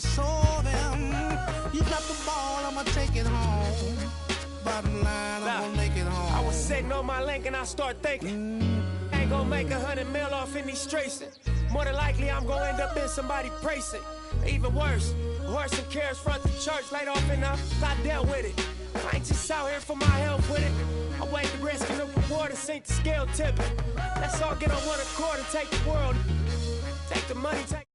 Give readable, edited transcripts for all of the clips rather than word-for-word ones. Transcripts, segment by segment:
saw them. You got the ball, I'ma take it home. Bottom line, I'm gonna make it home. I was sitting on my link and I start thinking, I ain't gonna make 100 mil off in these streets. More than likely, I'm gonna end up in somebody precinct. Even worse, horse and carriage front the church, laid off enough, I dealt with it. I ain't just out here for my help with it. I weighed the risk and the reward and sink the scale tipping. Let's all get on one accord and take the world. Take the money, take.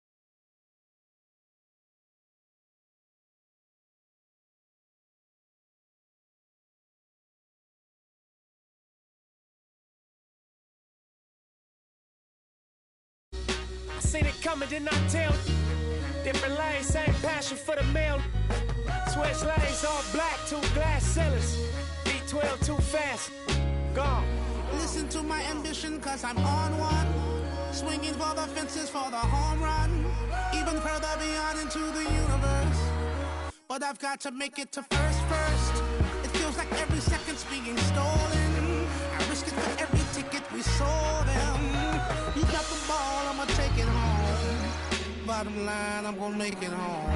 I seen it coming, did not tell. Different lanes, same passion for the mail. Switch lanes, all black, 2 glass ceilings. B12 too fast, gone. Listen to my ambition, cause I'm on one. Swinging for the fences for the home run. Even further beyond into the universe. But I've got to make it to first. It feels like every second's being stolen. I risk it for every ticket we sold them. You got the ball, I'ma take it home. Bottom line, I'm gonna make it home.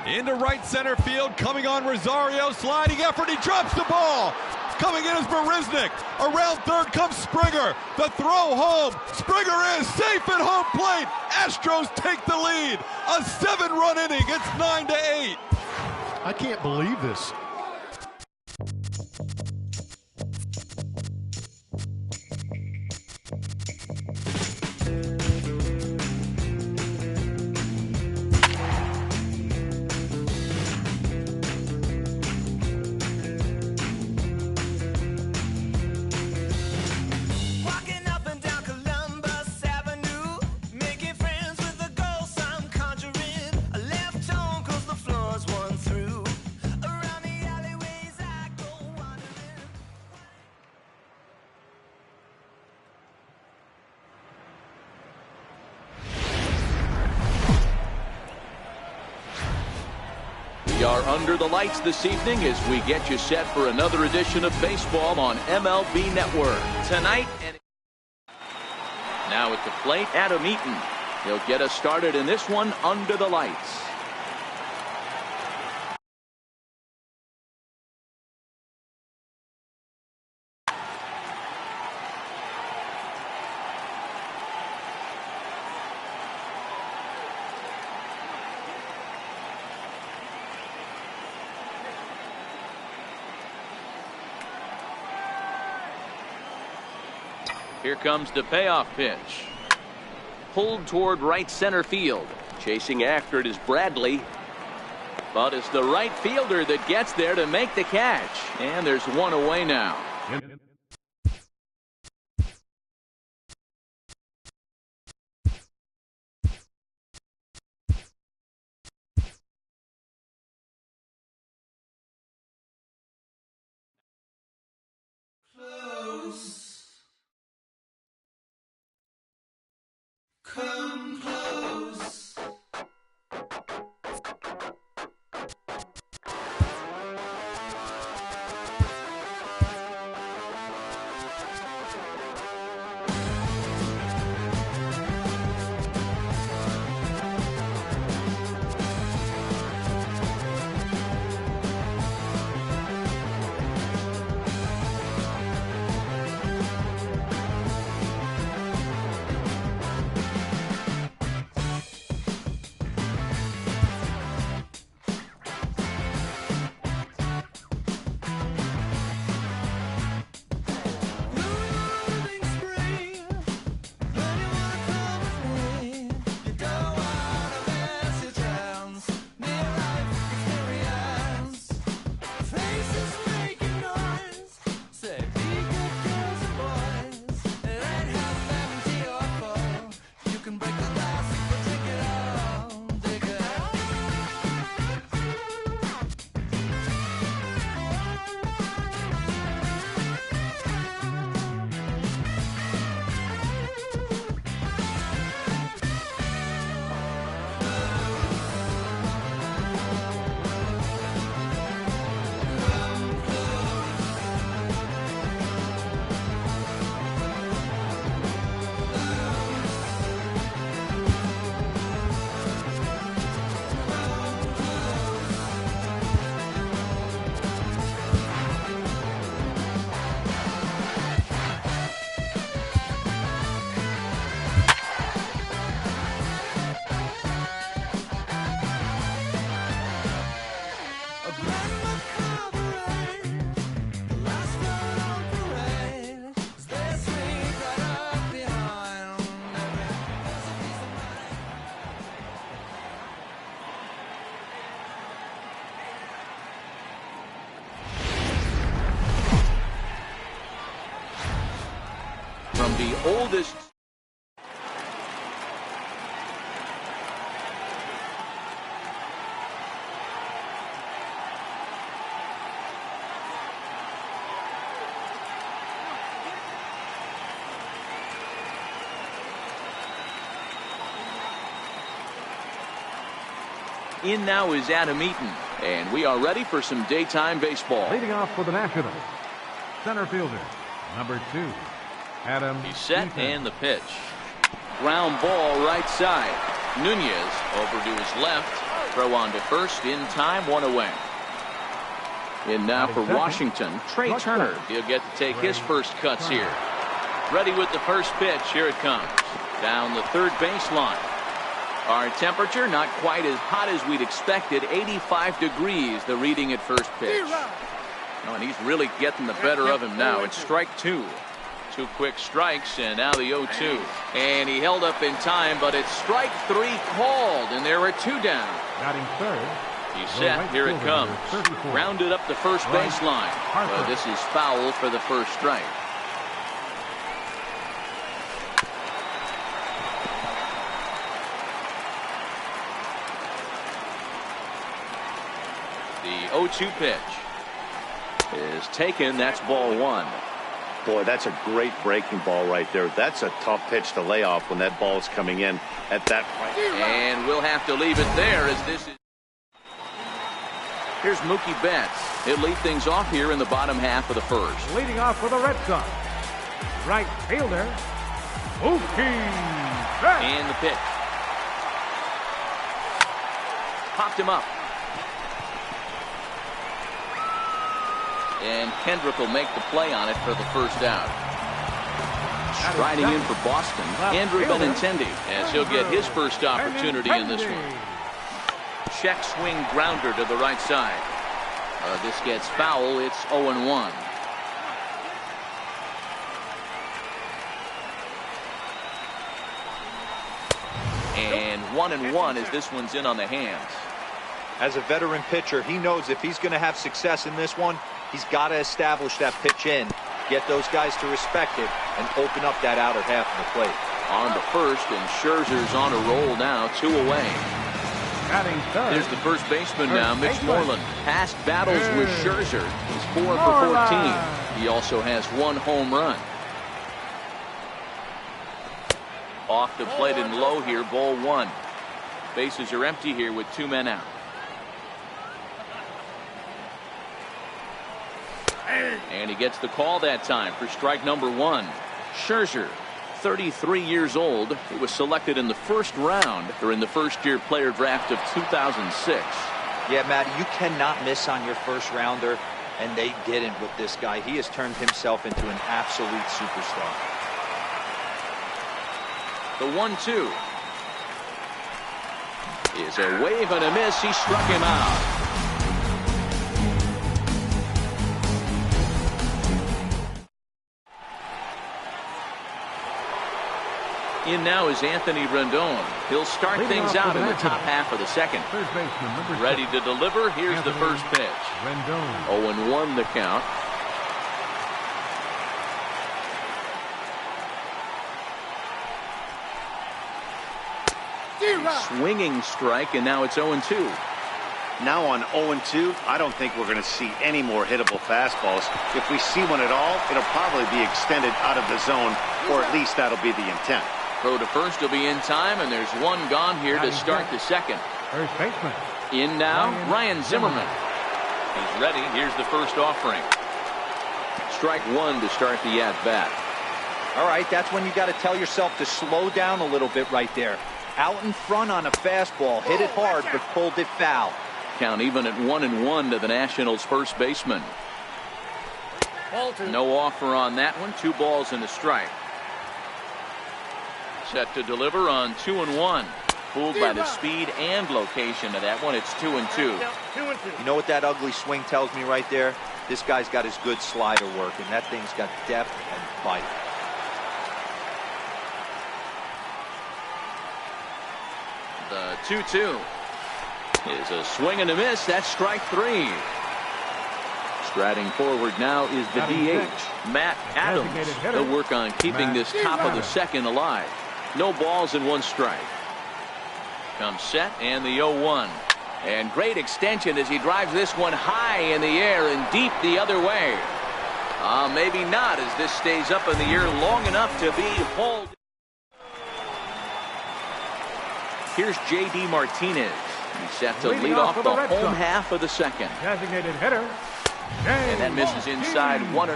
Into right center field, coming on Rosario, sliding effort, he drops the ball. Coming in is Marisnik. Around third comes Springer. The throw home. Springer is safe at home plate. Astros take the lead. A 7-run inning. It's 9-8. I can't believe this. We are under the lights this evening as we get you set for another edition of baseball on MLB Network. Tonight, and now at the plate, Adam Eaton. He'll get us started in this one under the lights. Here comes the payoff pitch. Pulled toward right center field. Chasing after it is Bradley. But it's the right fielder that gets there to make the catch. And there's one away now. Come close. the oldest. In now is Adam Eaton, and we are ready for some daytime baseball. Leading off for the Nationals, center fielder, number 2, Adam. He's set Eaton. and the pitch. Ground ball right side. Nunez over to his left. Throw on to first in time, 1 away. In now for Washington, Trey Turner. He'll get to take his first cuts here. Ready with the first pitch. Here it comes. Down the third baseline. Our temperature not quite as hot as we'd expected. 85 degrees, the reading at first pitch. Oh, and he's really getting the better of him now. It's strike 2. 2 quick strikes, and now the 0-2. And he held up in time, but it's strike 3 called, and there are 2 down. Batting third. He's set. Here it comes. Rounded up the first baseline. But this is foul for the first strike. The 0-2 pitch is taken. That's ball 1. Boy, that's a great breaking ball right there. That's a tough pitch to lay off when that ball is coming in at that point. And we'll have to leave it there as this is. Here's Mookie Betts. He'll lead things off here in the bottom half of the first. Leading off for the Red Sox, right fielder, Mookie Betts. And the pitch. Popped him up. And Kendrick will make the play on it for the first out. Striding in for Boston, Andrew Benintendi, as he'll get his first opportunity in this one. Check swing grounder to the right side. This gets foul. It's 0-1. And 1-1 as this one's in on the hands. As a veteran pitcher, he knows if he's going to have success in this one, he's got to establish that pitch in, get those guys to respect it, and open up that outer half of the plate. On to first, and Scherzer's on a roll now, 2 away. There's the first baseman now, Mitch Moreland. Past battles with Scherzer. He's 4 for 14. He also has 1 home run. Off the plate and low here, ball 1. Bases are empty here with 2 men out. And he gets the call that time for strike number 1. Scherzer, 33 years old. He was selected in the first round during the first-year player draft of 2006. Yeah, Matty, you cannot miss on your first rounder, and they didn't with this guy. He has turned himself into an absolute superstar. The 1-2 is a wave and a miss. He struck him out. In now is Anthony Rendon. He'll start things out in the top half of the second. Ready to deliver. Here's the first pitch. 0-1 the count. Swinging strike, and now it's 0-2. Now on 0-2, I don't think we're going to see any more hittable fastballs. If we see one at all, it'll probably be extended out of the zone, or at least that'll be the intent. Throw to first will be in time, and there's 1 gone here to start the second. First baseman. In now, Ryan Zimmerman. He's ready. Here's the first offering. Strike 1 to start the at-bat. All right, that's when you got to tell yourself to slow down a little bit right there. Out in front on a fastball, hit it hard, but pulled it foul. Count even at 1-1 to the Nationals' first baseman. No offer on that one. 2 balls and a strike. Set to deliver on 2-1. Fooled by the speed and location of that one. It's 2-2. You know what that ugly swing tells me right there? This guy's got his good slider work, and that thing's got depth and bite. The 2-2 is a swing and a miss. That's strike 3. Striding forward now is the DH, Matt Adams. They'll work on keeping this top of the second alive. No balls and one strike. Comes set and the 0-1. And great extension as he drives this one high in the air and deep the other way. Maybe not, as this stays up in the air long enough to be hauled. Here's J.D. Martinez. He's set to lead off the home half of the second. Designated hitter. And that misses inside 1-0.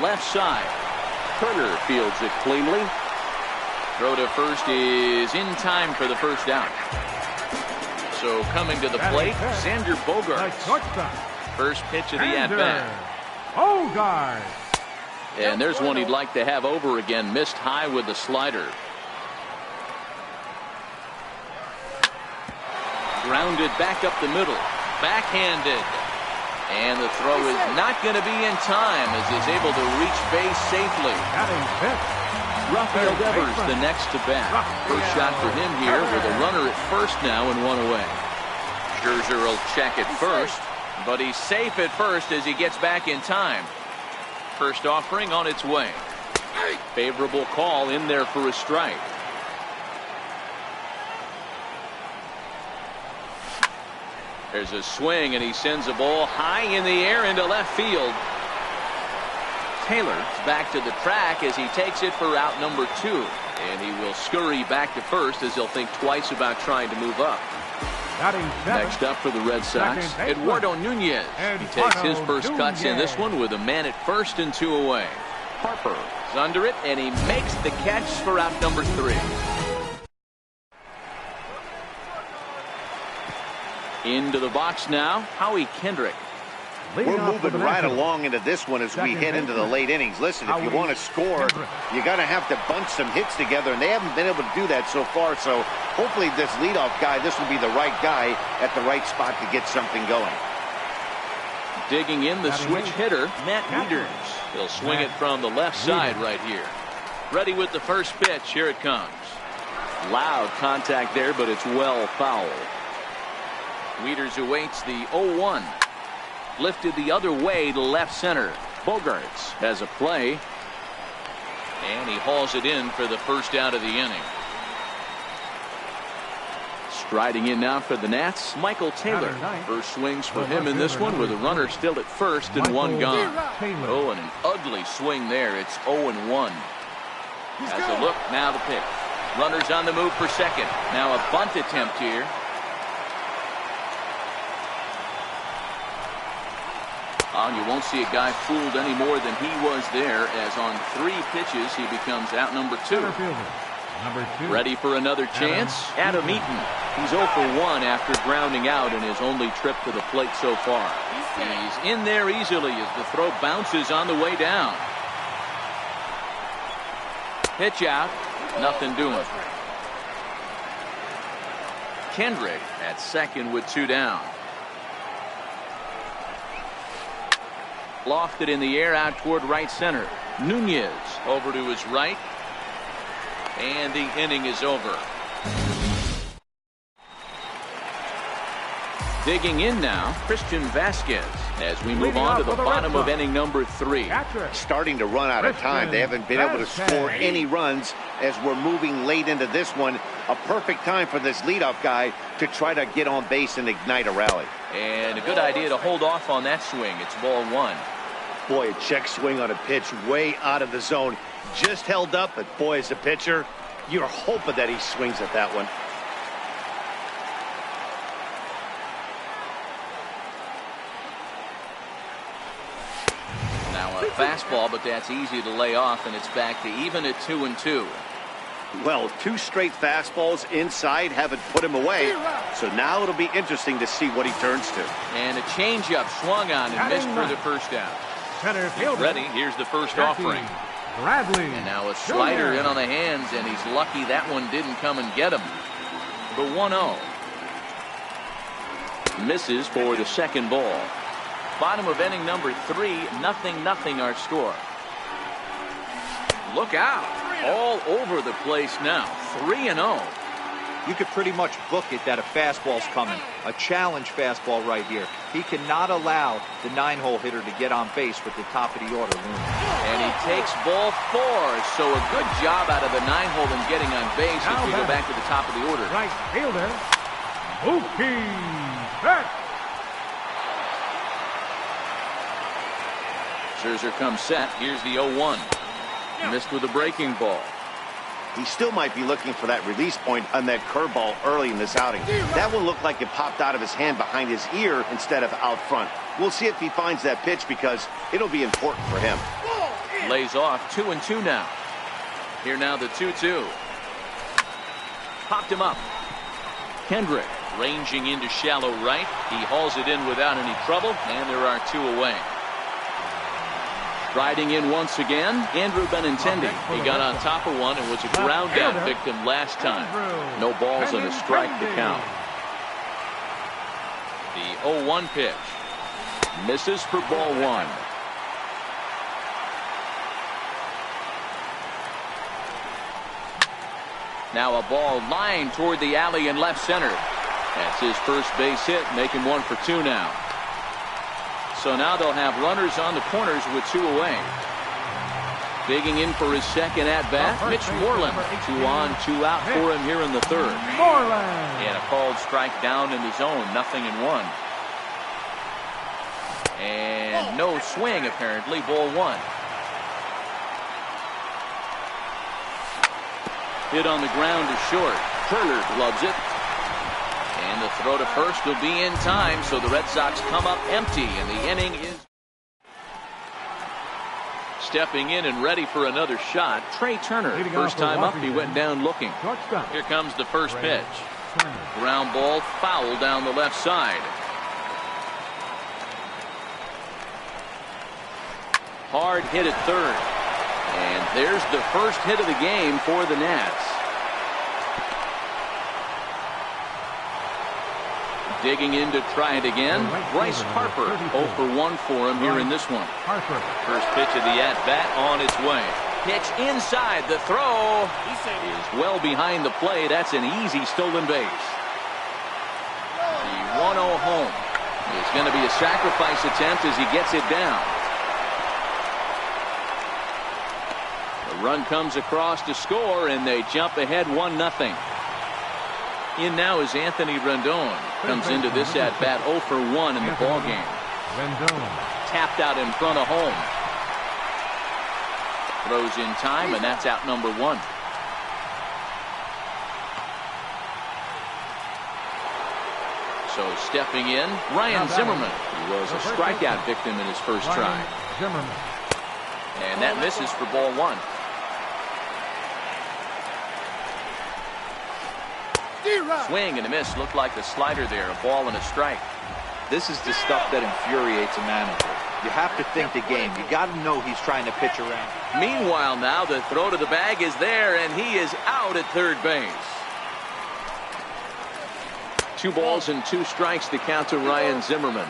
Left side. Turner fields it cleanly. Throw to first is in time for the first down. So coming to the plate, Xander Bogaerts. First pitch of the at-bat. Bogaerts. And there's one he'd like to have over again. Missed high with the slider. Grounded back up the middle. Backhanded. And the throw is not going to be in time as he's able to reach base safely. Rafael Devers the next to bat. First shot for him here with a runner at first now and one away. Scherzer will check at first, but he's safe at first as he gets back in time. First offering on its way. Favorable call in there for a strike. There's a swing and he sends a ball high in the air into left field. Taylor's back to the track as he takes it for out number 2. And he will scurry back to first as he'll think twice about trying to move up. Next up for the Red Sox, Eduardo Nunez. He takes his first cuts in this one with a man at first and 2 away. Harper is under it and he makes the catch for out number 3. Into the box now, Howie Kendrick. We're moving right along into this one as we head into the late innings. Listen, if you want to score, you got to have to bunch some hits together, and they haven't been able to do that so far. So hopefully this leadoff guy, this will be the right guy at the right spot to get something going. Digging in the switch hitter, Matt Wieters. He'll swing it from the left side right here. Ready with the first pitch. Here it comes. Loud contact there, but it's well fouled. Wieters awaits the 0-1. Lifted the other way to left center. Bogaerts has a play. And he hauls it in for the first out of the inning. Striding in now for the Nats, Michael Taylor. First swings for him in this one with a runner still at first and one gone. Oh, and an ugly swing there. It's 0-1. Has a look, now the pitch. Runners on the move for second. Now a bunt attempt here. You won't see a guy fooled any more than he was there, as on 3 pitches he becomes out number 2. Ready for another chance? Adam Eaton. He's 0 for 1 after grounding out in his only trip to the plate so far. He's in there easily as the throw bounces on the way down. Pitch out. Nothing doing. Kendrick at second with 2 down. Lofted in the air out toward right center. Nunez over to his right. And the inning is over. Digging in now, Christian Vasquez as we move on to the bottom of inning number 3. Starting to run out of time. They haven't been able to score any runs as we're moving late into this one. A perfect time for this leadoff guy to try to get on base and ignite a rally. And a good idea to hold off on that swing. It's ball 1. Boy, a check swing on a pitch way out of the zone. Just held up, but boy, as a pitcher, you're hoping that he swings at that one. Now a fastball, but that's easy to lay off, and it's back to even at 2-2. Well, 2 straight fastballs inside haven't put him away. So now it'll be interesting to see what he turns to. And a changeup swung on and missed for the first out. Ready, here's the first offering. And now a slider in on the hands, and he's lucky that one didn't come and get him. The 1-0. Misses for the second ball. Bottom of inning number 3, 0-0 our score. Look out. All over the place now. 3-0. you could pretty much book it that a fastball's coming. A challenge fastball right here. He cannot allow the 9-hole hitter to get on base with the top of the order looming. And he takes ball 4. So a good job out of the 9-hole in getting on base as we go back to the top of the order. Right fielder, Mookie Betts. Scherzer comes set. Here's the 0-1. Missed with a breaking ball. He still might be looking for that release point on that curveball early in this outing. That one looked like it popped out of his hand behind his ear instead of out front. We'll see if he finds that pitch because it'll be important for him. Lays off 2-2 now. Here now the 2-2. Popped him up. Kendrick ranging into shallow right. He hauls it in without any trouble, and there are 2 away. Riding in once again, Andrew Benintendi. He got on top of one and was a ground out victim last time. No balls and a strike to count. The 0-1 pitch. Misses for ball 1. Now a ball lined toward the alley in left center. That's his first base hit, making 1 for 2 now. So now they'll have runners on the corners with 2 away. Digging in for his second at-bat, Mitch Moreland. 2 on, 2 out for him here in the 3rd. Moreland. And a called strike down in the zone, 0-1. And no swing, apparently, ball 1. Hit on the ground to short. Turner gloves it. And the throw to first will be in time, so the Red Sox come up empty, and the inning is stepping in and ready for another shot. Trey Turner, first time up, he went down looking. Here comes the first pitch. Ground ball foul down the left side. Hard hit at third. And there's the first hit of the game for the Nats. Digging in to try it again. Bryce Harper 0 for 1 for him here in this one. First pitch of the at-bat on its way. Pitch inside. The throw is well behind the plate. That's an easy stolen base. The 1-0 home is going to be a sacrifice attempt as he gets it down. The run comes across to score, and they jump ahead 1-0. In now is Anthony Rendon. Comes into this at-bat 0 for 1 in the ballgame. Tapped out in front of home. Throws in time, and that's out number 1. So stepping in, Ryan Zimmerman. He was a strikeout victim in his first try. And that misses for ball 1. Swing and a miss. Looked like the slider there. A ball and a strike. This is the stuff that infuriates a manager. You have to think the game. You got to know he's trying to pitch around. Meanwhile, now the throw to the bag is there, and he is out at third base. 2 balls and 2 strikes to count to Ryan Zimmerman.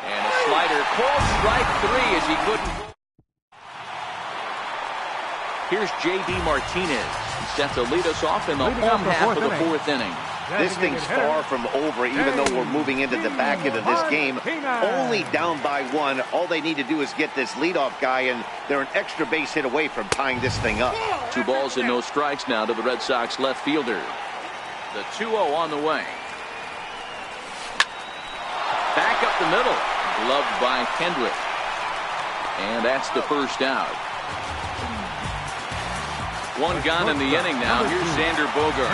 And a slider. Called strike 3 as he couldn't. Here's J.D. Martinez. He's set to lead us off in the home half of the 4th inning. This thing's far from over, even though we're moving into the back end of this game. Only down by 1. All they need to do is get this leadoff guy, and they're an extra base hit away from tying this thing up. 2 balls and no strikes now to the Red Sox left fielder. The 2-0 on the way. Back up the middle. Gloved by Kendrick. And that's the first out. 1 gone in the inning now. Here's Xander Bogaerts.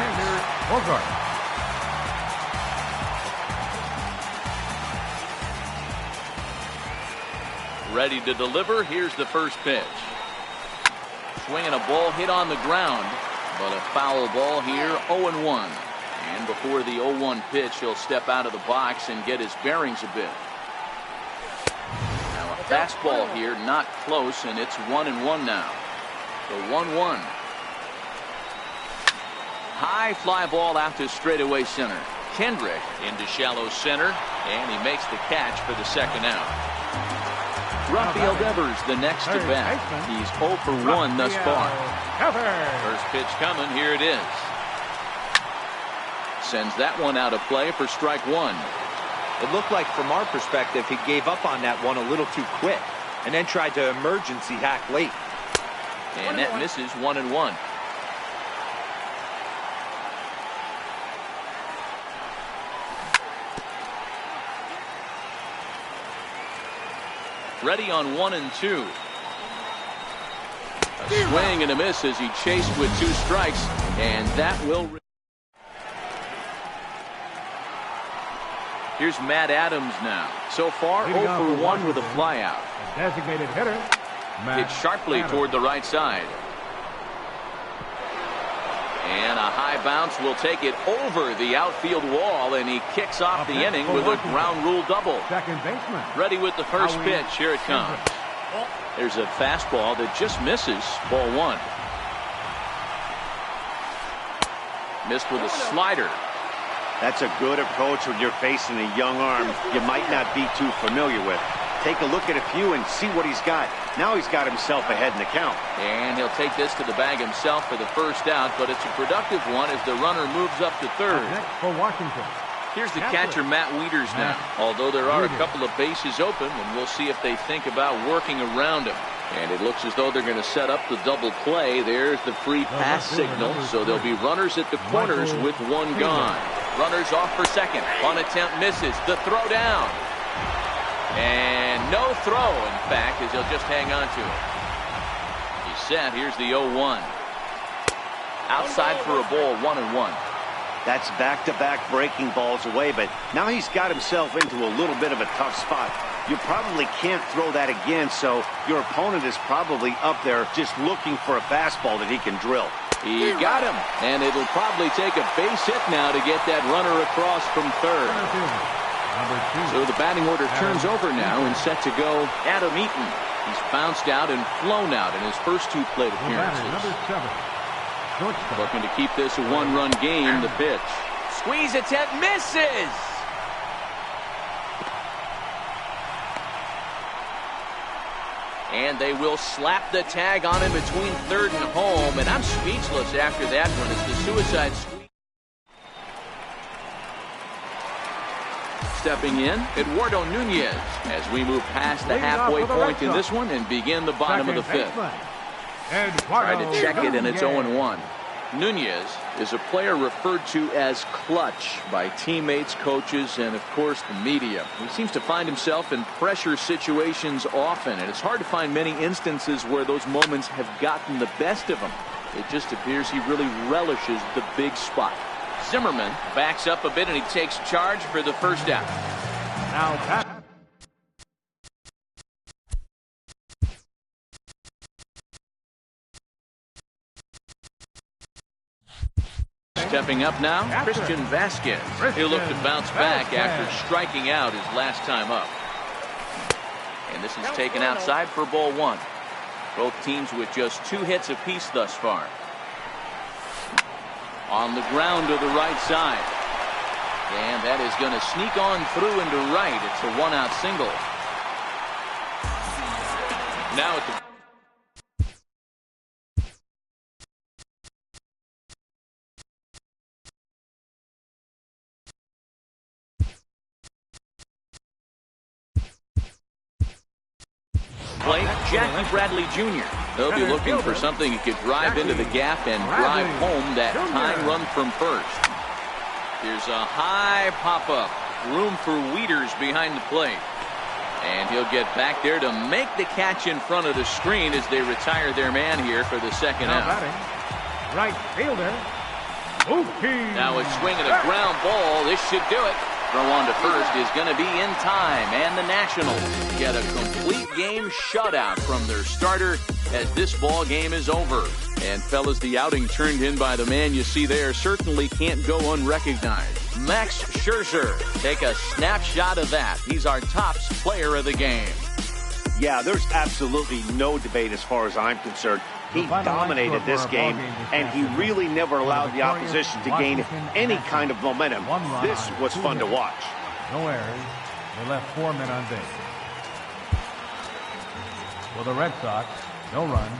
Ready to deliver. Here's the first pitch. Swinging a ball hit on the ground, but a foul ball here. 0-1. And before the 0-1 pitch, he'll step out of the box and get his bearings a bit. Now a fastball here, not close, and it's 1-1 now. The 1-1. High fly ball out to straightaway center. Kendrick into shallow center, and he makes the catch for the second out. Rafael Devers, the next to bat. He's 0 for 1 thus far. First pitch coming. Here it is. Sends that one out of play for strike one. It looked like, from our perspective, he gave up on that one a little too quick and then tried to emergency hack late. And that misses 1-1. Ready on 1-2. A swing and a miss as he chased with 2 strikes, and that will. Here's Matt Adams now. So far, 0 for 1 with a flyout. Designated hitter. Hit sharply toward the right side. And a high bounce will take it over the outfield wall, and he kicks off the inning with a ground rule double. Second baseman. Ready with the first pitch. Here it comes. There's a fastball that just misses. Ball 1. Missed with a slider. That's a good approach when you're facing a young arm you might not be too familiar with. Take a look at a few and see what he's got. Now he's got himself ahead in the count. And he'll take this to the bag himself for the first out, but it's a productive one as the runner moves up to third. Next for Washington. Here's the catcher, Matt Wieters, now. Although there are a couple of bases open, and we'll see if they think about working around him. And it looks as though they're going to set up the double play. There's the free pass signal, so there'll be runners at the corners with 1 gone. Runners off for second. On attempt misses. The throw down. And no throw, in fact, as he'll just hang on to it. He's set. Here's the 0-1. Outside for a ball, 1-1. That's back-to-back breaking balls away, but now he's got himself into a little bit of a tough spot. You probably can't throw that again, so your opponent is probably up there just looking for a fastball that he can drill. He got him, and it'll probably take a base hit now to get that runner across from third. So the batting order turns over now and set to go Adam Eaton. He's bounced out and flown out in his first 2 plate appearances. Looking to keep this a 1-run game. The pitch. Squeeze attempt misses. And they will slap the tag on him between third and home. And I'm speechless after that one. It's the suicide squeeze. Stepping in, Eduardo Nunez as we move past the halfway point in this one and begin the bottom of the 5th. Try to check it, and it's 0-1. Nunez is a player referred to as clutch by teammates, coaches, and, of course, the media. He seems to find himself in pressure situations often, and it's hard to find many instances where those moments have gotten the best of him. It just appears he really relishes the big spot. Zimmerman backs up a bit, and he takes charge for the first out. Now Pat. Stepping up now, Christian Vasquez. He'll look to bounce back after striking out his last time up. And this is taken outside for ball 1. Both teams with just 2 hits apiece thus far. On the ground to the right side. And that is going to sneak on through into right. It's a 1-out single. Now at the plate, Jackie Bradley Jr. They'll be looking for something he could drive into the gap and drive home that tying run from first. Here's a high pop-up. Room for Wieters behind the plate. And he'll get back there to make the catch in front of the screen as they retire their man here for the second out. Right fielder. Now a swing and a ground ball. This should do it. Throw on to first is going to be in time, and the Nationals get a complete game shutout from their starter as this ball game is over. And fellas, the outing turned in by the man you see there certainly can't go unrecognized. Max Scherzer, take a snapshot of that. He's our tops player of the game. Yeah, there's absolutely no debate as far as I'm concerned. He dominated this game, and he really never allowed the opposition to gain any kind of momentum. This was fun to watch. No errors. They left 4 men on base. For the Red Sox, no runs.